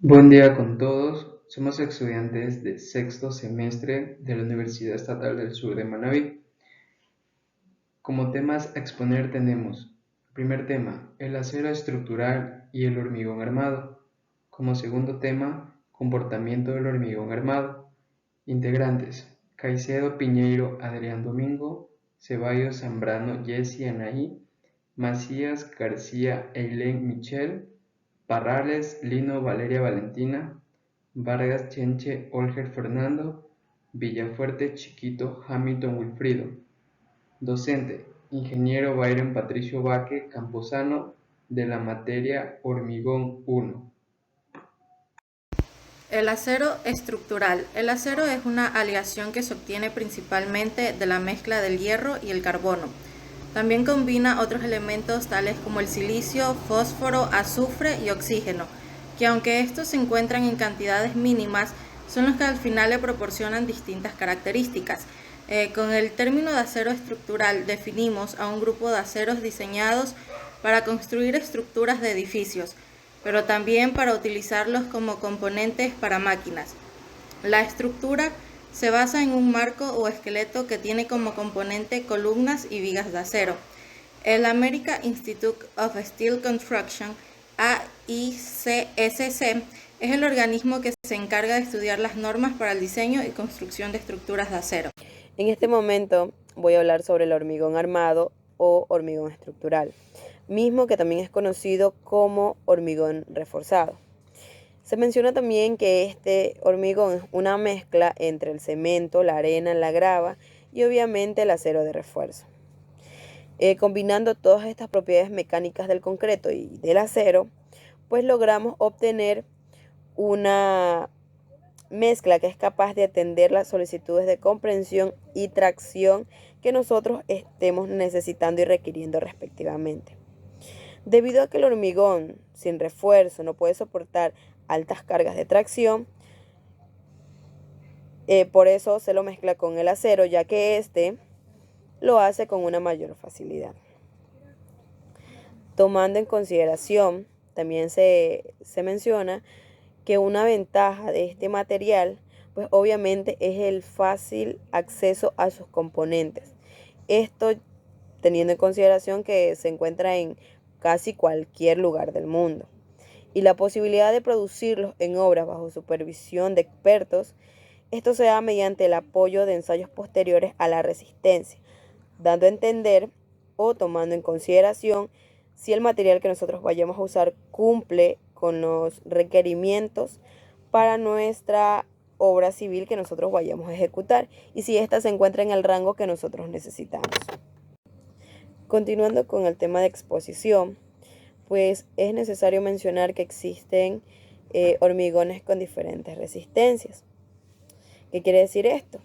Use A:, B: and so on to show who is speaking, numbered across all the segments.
A: Buen día con todos. Somos estudiantes de sexto semestre de la Universidad Estatal del Sur de Manabí. Como temas a exponer tenemos: primer tema, el acero estructural y el hormigón armado. Como segundo tema, comportamiento del hormigón armado. Integrantes: Caicedo Piñeiro Adrián Domingo, Ceballos Zambrano Jessy Anaí, Macías García Eileen Michel, Parrales Lino Valeria Valentina, Vargas Chenche Olger Fernando, Villafuerte Chiquito Hamilton Wilfrido. Docente: Ingeniero Byron Patricio Baque Camposano, de la materia Hormigón 1.
B: El acero estructural. El acero es una aleación que se obtiene principalmente de la mezcla del hierro y el carbono. También combina otros elementos tales como el silicio, fósforo, azufre y oxígeno, que aunque estos se encuentran en cantidades mínimas, son los que al final le proporcionan distintas características. Con el término de acero estructural definimos a un grupo de aceros diseñados para construir estructuras de edificios, pero también para utilizarlos como componentes para máquinas. La estructura se basa en un marco o esqueleto que tiene como componente columnas y vigas de acero. El American Institute of Steel Construction, AICSC, es el organismo que se encarga de estudiar las normas para el diseño y construcción de estructuras de acero.
C: En este momento voy a hablar sobre el hormigón armado o hormigón estructural, mismo que también es conocido como hormigón reforzado. Se menciona también que este hormigón es una mezcla entre el cemento, la arena, la grava y obviamente el acero de refuerzo. Combinando todas estas propiedades mecánicas del concreto y del acero, pues logramos obtener una mezcla que es capaz de atender las solicitudes de comprensión y tracción que nosotros estemos necesitando y requiriendo respectivamente. Debido a que el hormigón sin refuerzo no puede soportar altas cargas de tracción, por eso se lo mezcla con el acero, ya que éste lo hace con una mayor facilidad. Tomando en consideración, también se menciona que una ventaja de este material, pues obviamente es el fácil acceso a sus componentes. Esto teniendo en consideración que se encuentra en casi cualquier lugar del mundo. Y la posibilidad de producirlos en obras bajo supervisión de expertos, esto se da mediante el apoyo de ensayos posteriores a la resistencia, dando a entender o tomando en consideración si el material que nosotros vayamos a usar cumple con los requerimientos para nuestra obra civil que nosotros vayamos a ejecutar y si ésta se encuentra en el rango que nosotros necesitamos. Continuando con el tema de exposición, pues es necesario mencionar que existen hormigones con diferentes resistencias. ¿Qué quiere decir esto?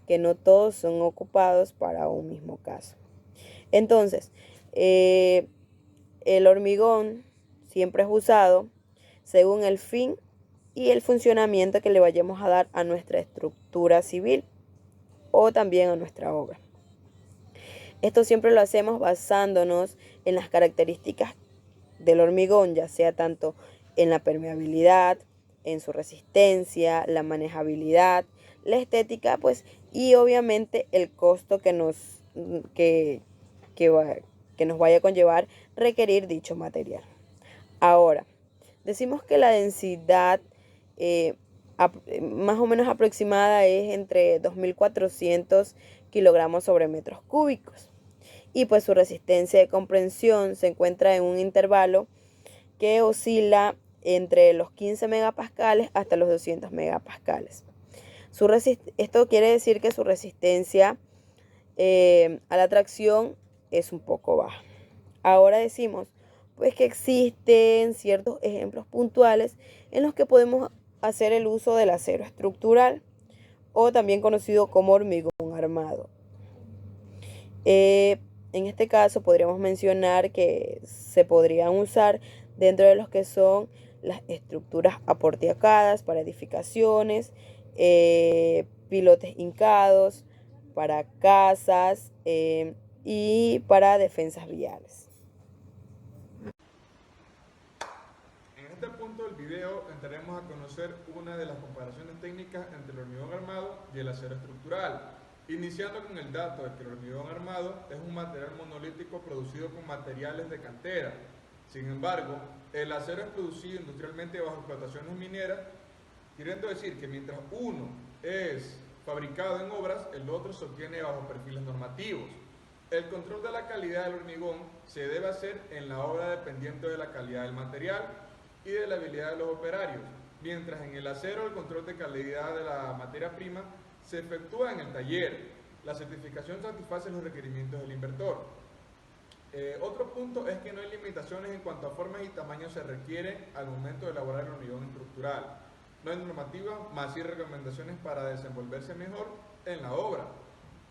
C: Que no todos son ocupados para un mismo caso. Entonces, el hormigón siempre es usado según el fin y el funcionamiento que le vayamos a dar a nuestra estructura civil o también a nuestra obra. Esto siempre lo hacemos basándonos en las características del hormigón, ya sea tanto en la permeabilidad, en su resistencia, la manejabilidad, la estética, pues, y obviamente el costo que, que, que nos vaya a conllevar requerir dicho material. Ahora, decimos que la densidad más o menos aproximada es entre 2.400 kilogramos sobre metros cúbicos. Y pues su resistencia de comprensión se encuentra en un intervalo que oscila entre los 15 megapascales hasta los 200 megapascales. Esto quiere decir que su resistencia a la tracción es un poco baja. Ahora decimos pues que existen ciertos ejemplos puntuales en los que podemos hacer el uso del acero estructural o también conocido como hormigón armado. En este caso podríamos mencionar que se podrían usar dentro de los que son las estructuras aporteacadas para edificaciones, pilotes hincados, para casas y para defensas viales.
D: este punto del video entraremos a conocer una de las comparaciones técnicas entre el hormigón armado y el acero estructural, iniciando con el dato de que el hormigón armado es un material monolítico producido con materiales de cantera. Sin embargo, el acero es producido industrialmente bajo explotaciones mineras, queriendo decir que mientras uno es fabricado en obras, el otro se obtiene bajo perfiles normativos. El control de la calidad del hormigón se debe hacer en la obra dependiendo de la calidad del material y de la habilidad de los operarios, mientras en el acero el control de calidad de la materia prima se efectúa en el taller. La certificación satisface los requerimientos del inventor. Otro punto es que no hay limitaciones en cuanto a formas y tamaños se requieren al momento de elaborar el hormigón estructural. No hay normativa, más sí recomendaciones para desenvolverse mejor en la obra.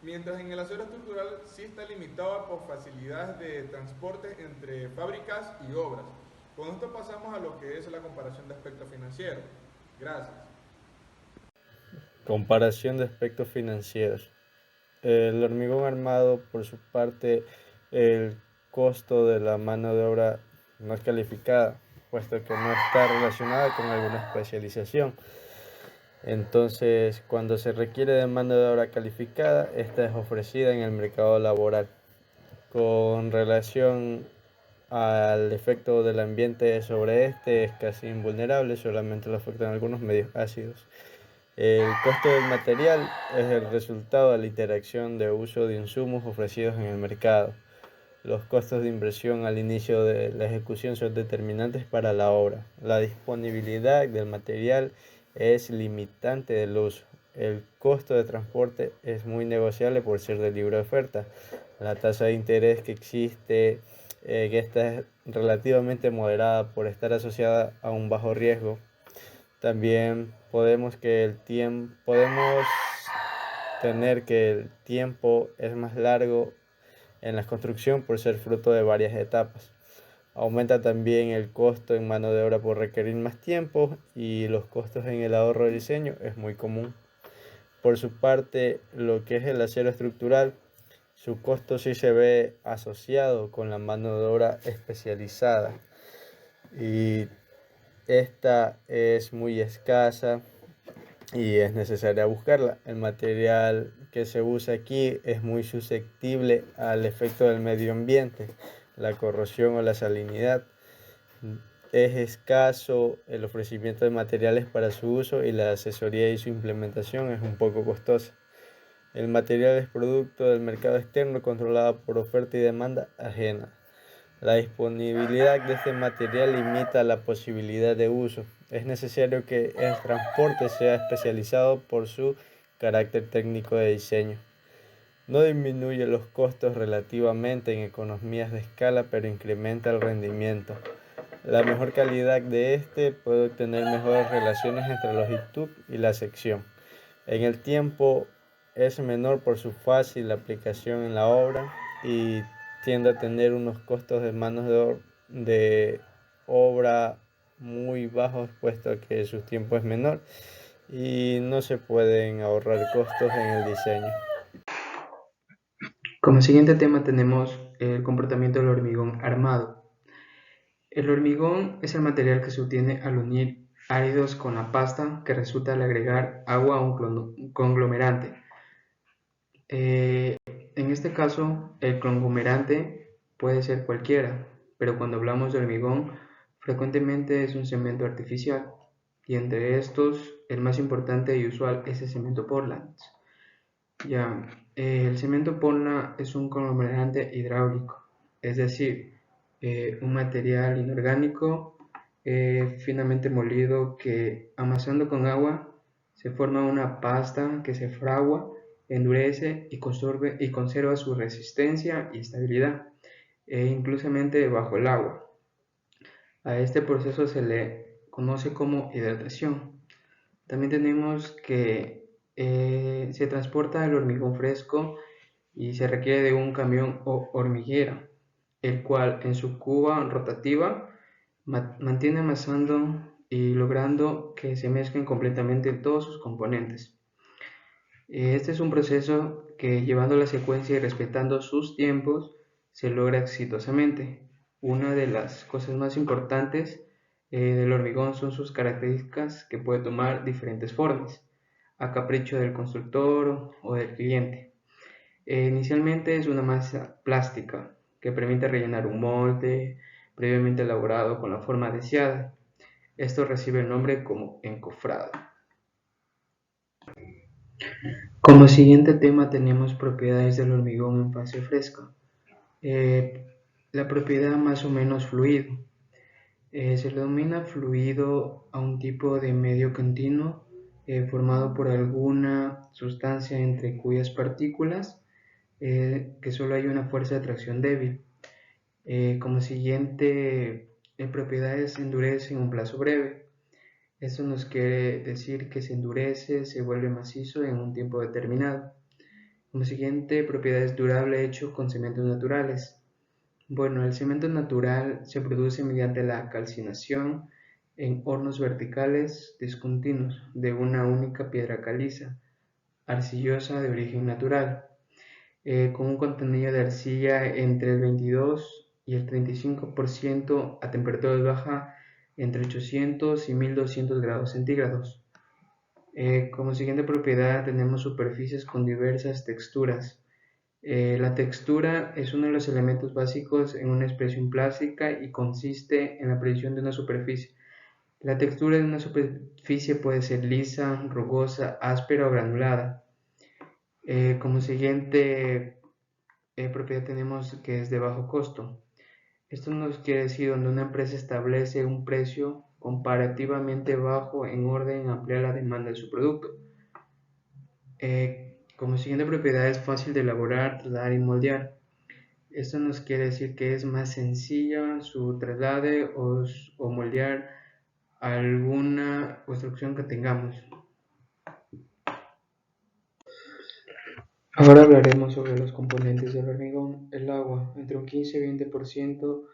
D: Mientras en el acero estructural sí está limitado por facilidades de transporte entre fábricas y obras. Con esto pasamos a lo que es la comparación de aspectos financieros. Gracias.
E: Comparación de aspectos financieros. El hormigón armado, por su parte, el costo de la mano de obra no es calificada, puesto que no está relacionada con alguna especialización. Entonces, cuando se requiere de mano de obra calificada, esta es ofrecida en el mercado laboral. Con relación al efecto del ambiente sobre este, es casi invulnerable, solamente lo afectan algunos medios ácidos. El costo del material es el resultado de la interacción de uso de insumos ofrecidos en el mercado. Los costos de inversión al inicio de la ejecución son determinantes para la obra. La disponibilidad del material es limitante del uso. El costo de transporte es muy negociable por ser de libre oferta. La tasa de interés que existe, que esta es relativamente moderada por estar asociada a un bajo riesgo. También podemos tener que el tiempo es más largo en la construcción por ser fruto de varias etapas. Aumenta también el costo en mano de obra por requerir más tiempo y los costos en el ahorro de diseño es muy común. Por su parte, lo que es el acero estructural, su costo sí se ve asociado con la mano de obra especializada y esta es muy escasa y es necesaria buscarla. El material que se usa aquí es muy susceptible al efecto del medio ambiente, la corrosión o la salinidad. Es escaso el ofrecimiento de materiales para su uso y la asesoría y su implementación es un poco costosa. El material es producto del mercado externo controlado por oferta y demanda ajena. La disponibilidad de este material limita la posibilidad de uso. Es necesario que el transporte sea especializado por su carácter técnico de diseño. No disminuye los costos relativamente en economías de escala, pero incrementa el rendimiento. La mejor calidad de este puede obtener mejores relaciones entre la longitud y la sección. En el tiempo es menor por su fácil aplicación en la obra y tiende a tener unos costos de manos de obra muy bajos, puesto que su tiempo es menor y no se pueden ahorrar costos en el diseño.
A: Como siguiente tema tenemos el comportamiento del hormigón armado. El hormigón es el material que se obtiene al unir áridos con la pasta que resulta al agregar agua a un conglomerante. En este caso, el conglomerante puede ser cualquiera, pero cuando hablamos de hormigón, frecuentemente es un cemento artificial, y entre estos, el más importante y usual es el cemento Portland. El cemento Portland es un conglomerante hidráulico, es decir, un material inorgánico finamente molido que amasando con agua se forma una pasta que se fragua, endurece y conserva su resistencia y estabilidad, inclusivamente bajo el agua. A este proceso se le conoce como hidratación. También tenemos que se transporta el hormigón fresco y se requiere de un camión o hormiguera, el cual en su cuba rotativa mantiene amasando y logrando que se mezclen completamente todos sus componentes. Este es un proceso que, llevando la secuencia y respetando sus tiempos, se logra exitosamente. Una de las cosas más importantes del hormigón son sus características que puede tomar diferentes formas, a capricho del constructor o del cliente. Inicialmente es una masa plástica que permite rellenar un molde previamente elaborado con la forma deseada. Esto recibe el nombre como encofrado. Como siguiente tema tenemos propiedades del hormigón en fase fresca. La propiedad más o menos fluido. Se le denomina fluido a un tipo de medio continuo formado por alguna sustancia entre cuyas partículas que solo hay una fuerza de atracción débil. Como siguiente propiedades se endurece en un plazo breve. Esto nos quiere decir que se endurece, se vuelve macizo en un tiempo determinado. Como siguiente propiedad es durable hecho con cementos naturales. Bueno, el cemento natural se produce mediante la calcinación en hornos verticales discontinuos de una única piedra caliza, arcillosa de origen natural, con un contenido de arcilla entre el 22 y el 35% a temperatura baja entre 800 y 1200 grados centígrados. Como siguiente propiedad tenemos superficies con diversas texturas. La textura es uno de los elementos básicos en una expresión plástica y consiste en la predicción de una superficie. La textura de una superficie puede ser lisa, rugosa, áspera o granulada. Como siguiente propiedad tenemos que es de bajo costo. Esto nos quiere decir donde una empresa establece un precio comparativamente bajo en orden a ampliar la demanda de su producto. Como siguiente propiedad es fácil de elaborar, trasladar y moldear. Esto nos quiere decir que es más sencilla su traslade o moldear alguna construcción que tengamos. Ahora hablaremos sobre los componentes del hormigón. El agua, entre un 15 y 20%,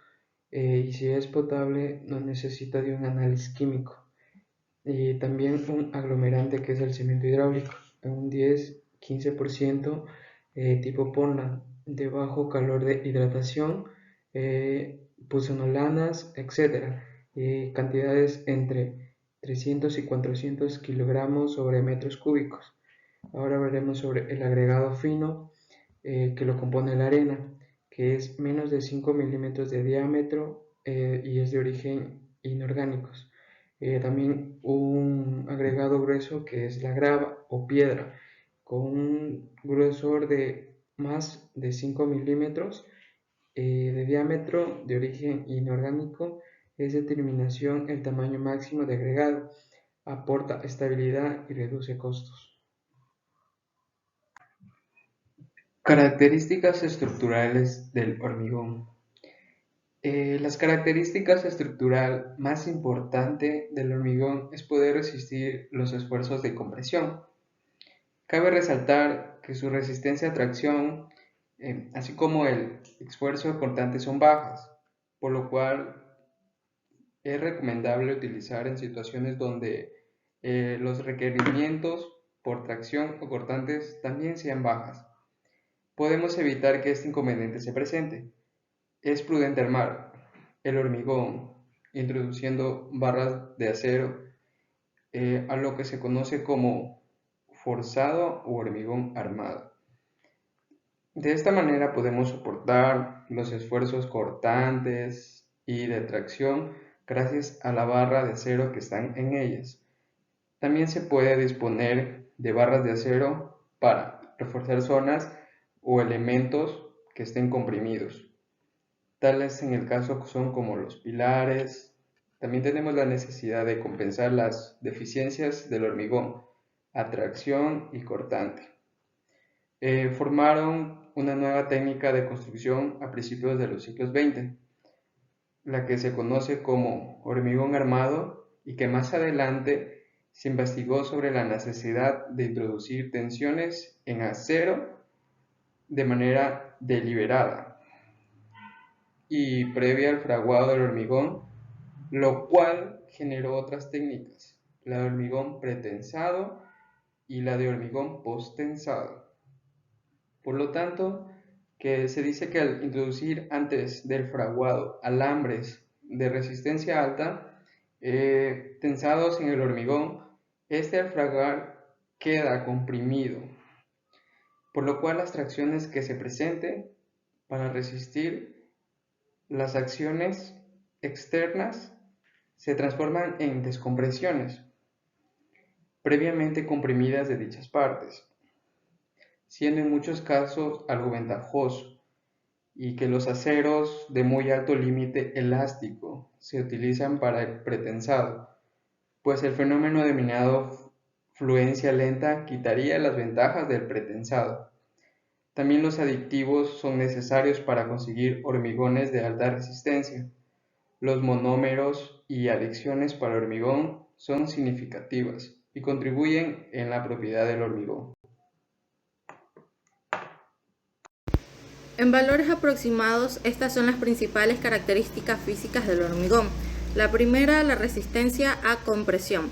A: y si es potable no necesita de un análisis químico. Y también un aglomerante que es el cemento hidráulico, un 10-15% tipo Portland, de bajo calor de hidratación, puzzolanas, etc. Cantidades entre 300 y 400 kilogramos sobre metros cúbicos. Ahora veremos sobre el agregado fino que lo compone la arena, que es menos de 5 milímetros de diámetro y es de origen inorgánicos. También un agregado grueso que es la grava o piedra, con un grosor de más de 5 milímetros de diámetro de origen inorgánico. Es determinación el tamaño máximo de agregado, aporta estabilidad y reduce costos. Características estructurales del hormigón. Las características estructural más importante del hormigón es poder resistir los esfuerzos de compresión. Cabe resaltar que su resistencia a tracción, así como el esfuerzo cortante son bajas, por lo cual es recomendable utilizar en situaciones donde los requerimientos por tracción o cortantes también sean bajas. Podemos evitar que este inconveniente se presente. Es prudente armar el hormigón introduciendo barras de acero a lo que se conoce como forzado o hormigón armado. De esta manera podemos soportar los esfuerzos cortantes y de tracción gracias a la barra de acero que están en ellas. También se puede disponer de barras de acero para reforzar zonas o elementos que estén comprimidos. Tales en el caso son como los pilares. También tenemos la necesidad de compensar las deficiencias del hormigón, atracción y cortante. Formaron una nueva técnica de construcción a principios de los siglos XX, la que se conoce como hormigón armado y que más adelante se investigó sobre la necesidad de introducir tensiones en acero de manera deliberada y previa al fraguado del hormigón, lo cual generó otras técnicas, la de hormigón pretensado y la de hormigón posttensado. Por lo tanto, que se dice que al introducir antes del fraguado alambres de resistencia alta, tensados en el hormigón, este al fraguar queda comprimido, por lo cual las tracciones que se presenten para resistir las acciones externas se transforman en descompresiones previamente comprimidas de dichas partes, siendo en muchos casos algo ventajoso, y que los aceros de muy alto límite elástico se utilizan para el pretensado, pues el fenómeno denominado fluencia lenta quitaría las ventajas del pretensado. También los aditivos son necesarios para conseguir hormigones de alta resistencia. Los monómeros y adicciones para hormigón son significativas y contribuyen en la propiedad del hormigón.
B: En valores aproximados, estas son las principales características físicas del hormigón. La primera, la resistencia a compresión.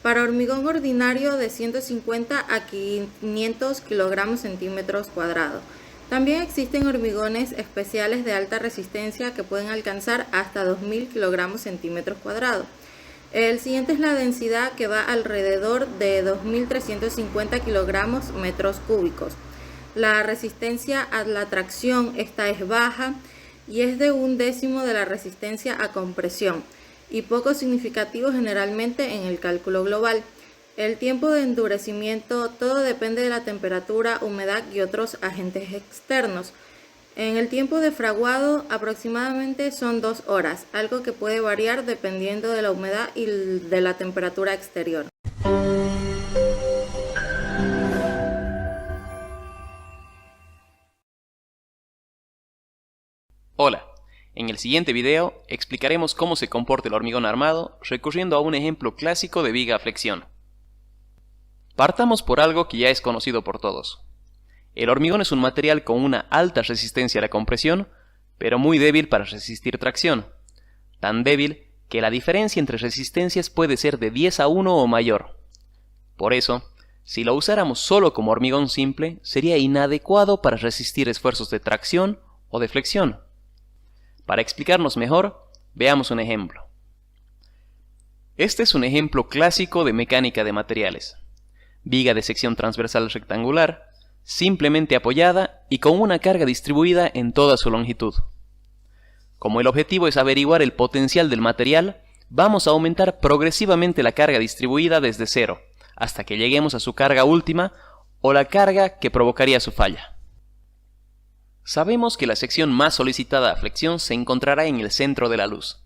B: Para hormigón ordinario de 150 a 500 kilogramos centímetros cuadrados. También existen hormigones especiales de alta resistencia que pueden alcanzar hasta 2000 kilogramos centímetros cuadrados. El siguiente es la densidad, que va alrededor de 2350 kilogramos metros cúbicos. La resistencia a la tracción, esta es baja y es de 1/10 de la resistencia a compresión y poco significativo generalmente en el cálculo global. El tiempo de endurecimiento, todo depende de la temperatura, humedad y otros agentes externos. En el tiempo de fraguado aproximadamente son 2 horas, algo que puede variar dependiendo de la humedad y de la temperatura exterior.
F: Hola, en el siguiente video explicaremos cómo se comporta el hormigón armado recurriendo a un ejemplo clásico de viga a flexión. Partamos por algo que ya es conocido por todos. El hormigón es un material con una alta resistencia a la compresión, pero muy débil para resistir tracción. Tan débil que la diferencia entre resistencias puede ser de 10:1 o mayor. Por eso, si lo usáramos solo como hormigón simple, sería inadecuado para resistir esfuerzos de tracción o de flexión. Para explicarnos mejor, veamos un ejemplo. Este es un ejemplo clásico de mecánica de materiales. Viga de sección transversal rectangular, simplemente apoyada y con una carga distribuida en toda su longitud. Como el objetivo es averiguar el potencial del material, vamos a aumentar progresivamente la carga distribuida desde cero, hasta que lleguemos a su carga última o la carga que provocaría su falla. Sabemos que la sección más solicitada a flexión se encontrará en el centro de la luz.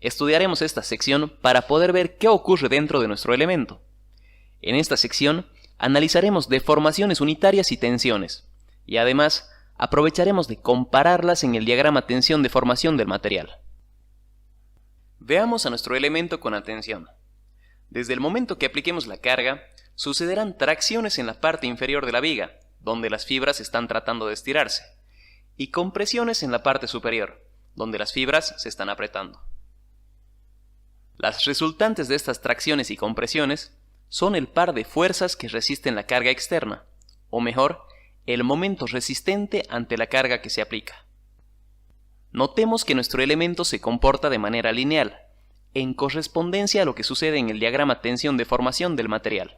F: Estudiaremos esta sección para poder ver qué ocurre dentro de nuestro elemento. En esta sección analizaremos deformaciones unitarias y tensiones, y además aprovecharemos de compararlas en el diagrama tensión-deformación del material. Veamos a nuestro elemento con atención. Desde el momento que apliquemos la carga, sucederán tracciones en la parte inferior de la viga, donde las fibras están tratando de estirarse, y compresiones en la parte superior, donde las fibras se están apretando. Las resultantes de estas tracciones y compresiones son el par de fuerzas que resisten la carga externa, o mejor, el momento resistente ante la carga que se aplica. Notemos que nuestro elemento se comporta de manera lineal, en correspondencia a lo que sucede en el diagrama tensión-deformación del material.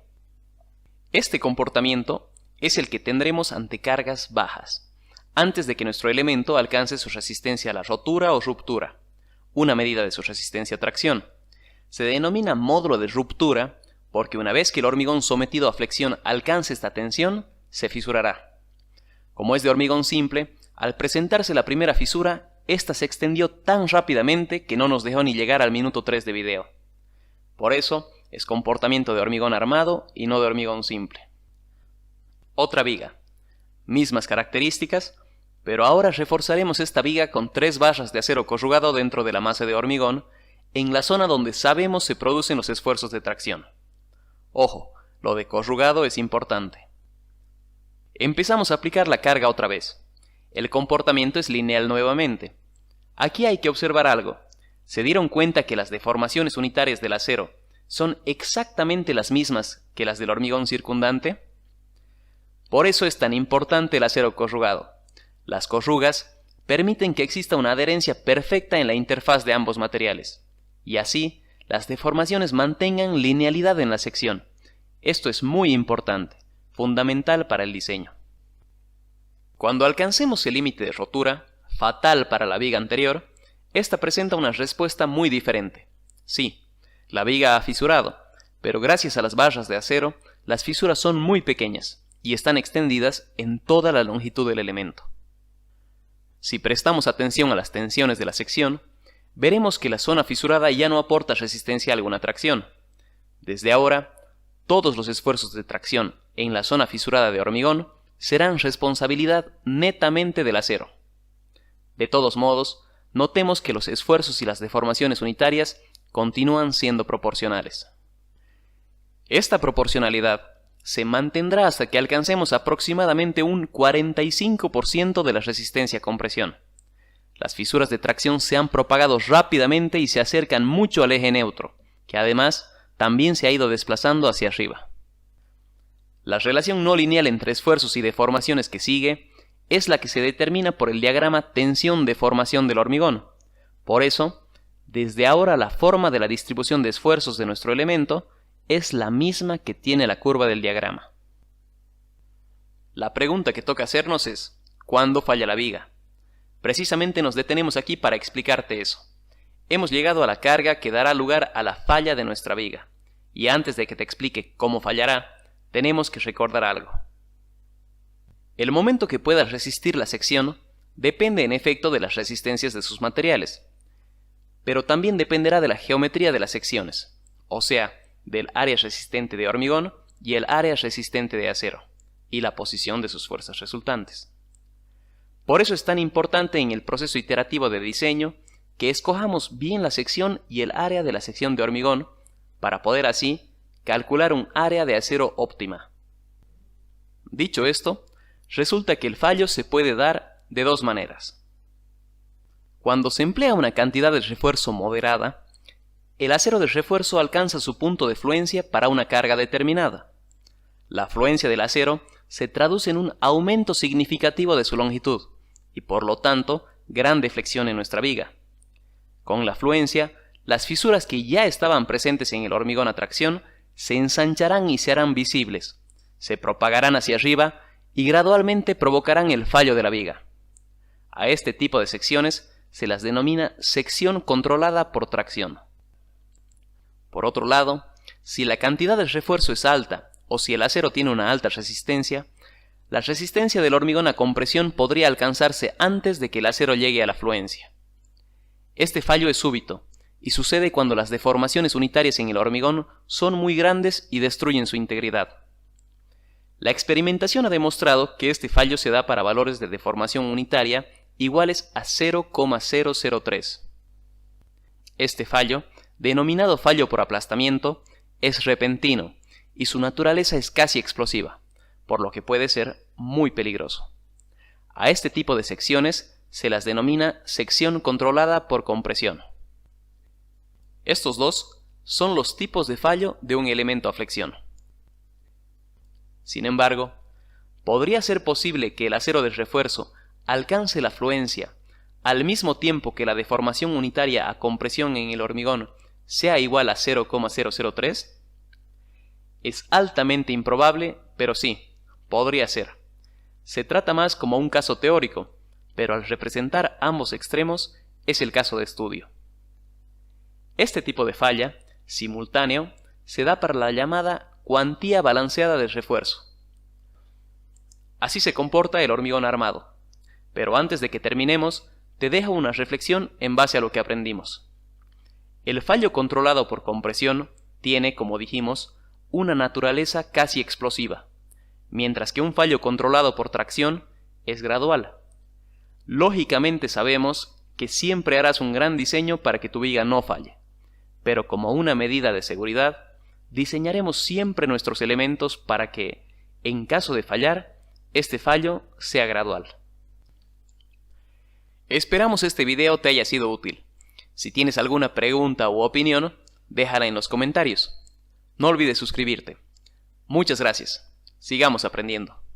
F: Este comportamiento es el que tendremos ante cargas bajas, antes de que nuestro elemento alcance su resistencia a la rotura o ruptura, una medida de su resistencia a tracción. Se denomina módulo de ruptura porque una vez que el hormigón sometido a flexión alcance esta tensión, se fisurará. Como es de hormigón simple, al presentarse la primera fisura, esta se extendió tan rápidamente que no nos dejó ni llegar al minuto 3 de video. Por eso, es comportamiento de hormigón armado y no de hormigón simple. Otra viga. Mismas características, pero ahora reforzaremos esta viga con 3 barras de acero corrugado dentro de la masa de hormigón, en la zona donde sabemos se producen los esfuerzos de tracción. Ojo, lo de corrugado es importante. Empezamos a aplicar la carga otra vez. El comportamiento es lineal nuevamente. Aquí hay que observar algo. ¿Se dieron cuenta que las deformaciones unitarias del acero son exactamente las mismas que las del hormigón circundante? Por eso es tan importante el acero corrugado. Las corrugas permiten que exista una adherencia perfecta en la interfaz de ambos materiales, y así las deformaciones mantengan linealidad en la sección. Esto es muy importante, fundamental para el diseño. Cuando alcancemos el límite de rotura, fatal para la viga anterior, esta presenta una respuesta muy diferente. Sí, la viga ha fisurado, pero gracias a las barras de acero, las fisuras son muy pequeñas y están extendidas en toda la longitud del elemento. Si prestamos atención a las tensiones de la sección, veremos que la zona fisurada ya no aporta resistencia a alguna tracción. Desde ahora, todos los esfuerzos de tracción en la zona fisurada de hormigón serán responsabilidad netamente del acero. De todos modos, notemos que los esfuerzos y las deformaciones unitarias continúan siendo proporcionales. Esta proporcionalidad se mantendrá hasta que alcancemos aproximadamente un 45% de la resistencia a compresión. Las fisuras de tracción se han propagado rápidamente y se acercan mucho al eje neutro, que además también se ha ido desplazando hacia arriba. La relación no lineal entre esfuerzos y deformaciones que sigue es la que se determina por el diagrama tensión-deformación del hormigón. Por eso, desde ahora la forma de la distribución de esfuerzos de nuestro elemento es la misma que tiene la curva del diagrama. La pregunta que toca hacernos es, ¿cuándo falla la viga? Precisamente nos detenemos aquí para explicarte eso. Hemos llegado a la carga que dará lugar a la falla de nuestra viga, y antes de que te explique cómo fallará, tenemos que recordar algo. El momento que pueda resistir la sección depende en efecto de las resistencias de sus materiales, pero también dependerá de la geometría de las secciones, o sea, del área resistente de hormigón y el área resistente de acero, y la posición de sus fuerzas resultantes. Por eso es tan importante en el proceso iterativo de diseño que escojamos bien la sección y el área de la sección de hormigón para poder así calcular un área de acero óptima. Dicho esto, resulta que el fallo se puede dar de dos maneras. Cuando se emplea una cantidad de refuerzo moderada, el acero de refuerzo alcanza su punto de fluencia para una carga determinada. La fluencia del acero se traduce en un aumento significativo de su longitud y por lo tanto gran deflexión en nuestra viga. Con la fluencia, las fisuras que ya estaban presentes en el hormigón a tracción se ensancharán y se harán visibles, se propagarán hacia arriba y gradualmente provocarán el fallo de la viga. A este tipo de secciones se las denomina sección controlada por tracción. Por otro lado, si la cantidad de refuerzo es alta o si el acero tiene una alta resistencia, la resistencia del hormigón a compresión podría alcanzarse antes de que el acero llegue a la fluencia. Este fallo es súbito y sucede cuando las deformaciones unitarias en el hormigón son muy grandes y destruyen su integridad. La experimentación ha demostrado que este fallo se da para valores de deformación unitaria iguales a 0,003. Este fallo, denominado fallo por aplastamiento, es repentino y su naturaleza es casi explosiva, por lo que puede ser muy peligroso. A este tipo de secciones se las denomina sección controlada por compresión. Estos dos son los tipos de fallo de un elemento a flexión. Sin embargo, podría ser posible que el acero de refuerzo alcance la fluencia al mismo tiempo que la deformación unitaria a compresión en el hormigón sea igual a 0,003? Es altamente improbable, pero sí, podría ser. Se trata más como un caso teórico, pero al representar ambos extremos es el caso de estudio. Este tipo de falla, simultáneo, se da para la llamada cuantía balanceada de refuerzo. Así se comporta el hormigón armado, pero antes de que terminemos, te dejo una reflexión en base a lo que aprendimos. El fallo controlado por compresión tiene, como dijimos, una naturaleza casi explosiva, mientras que un fallo controlado por tracción es gradual. Lógicamente sabemos que siempre harás un gran diseño para que tu viga no falle, pero como una medida de seguridad, diseñaremos siempre nuestros elementos para que, en caso de fallar, este fallo sea gradual. Esperamos este video te haya sido útil. Si tienes alguna pregunta u opinión, déjala en los comentarios. No olvides suscribirte. Muchas gracias. Sigamos aprendiendo.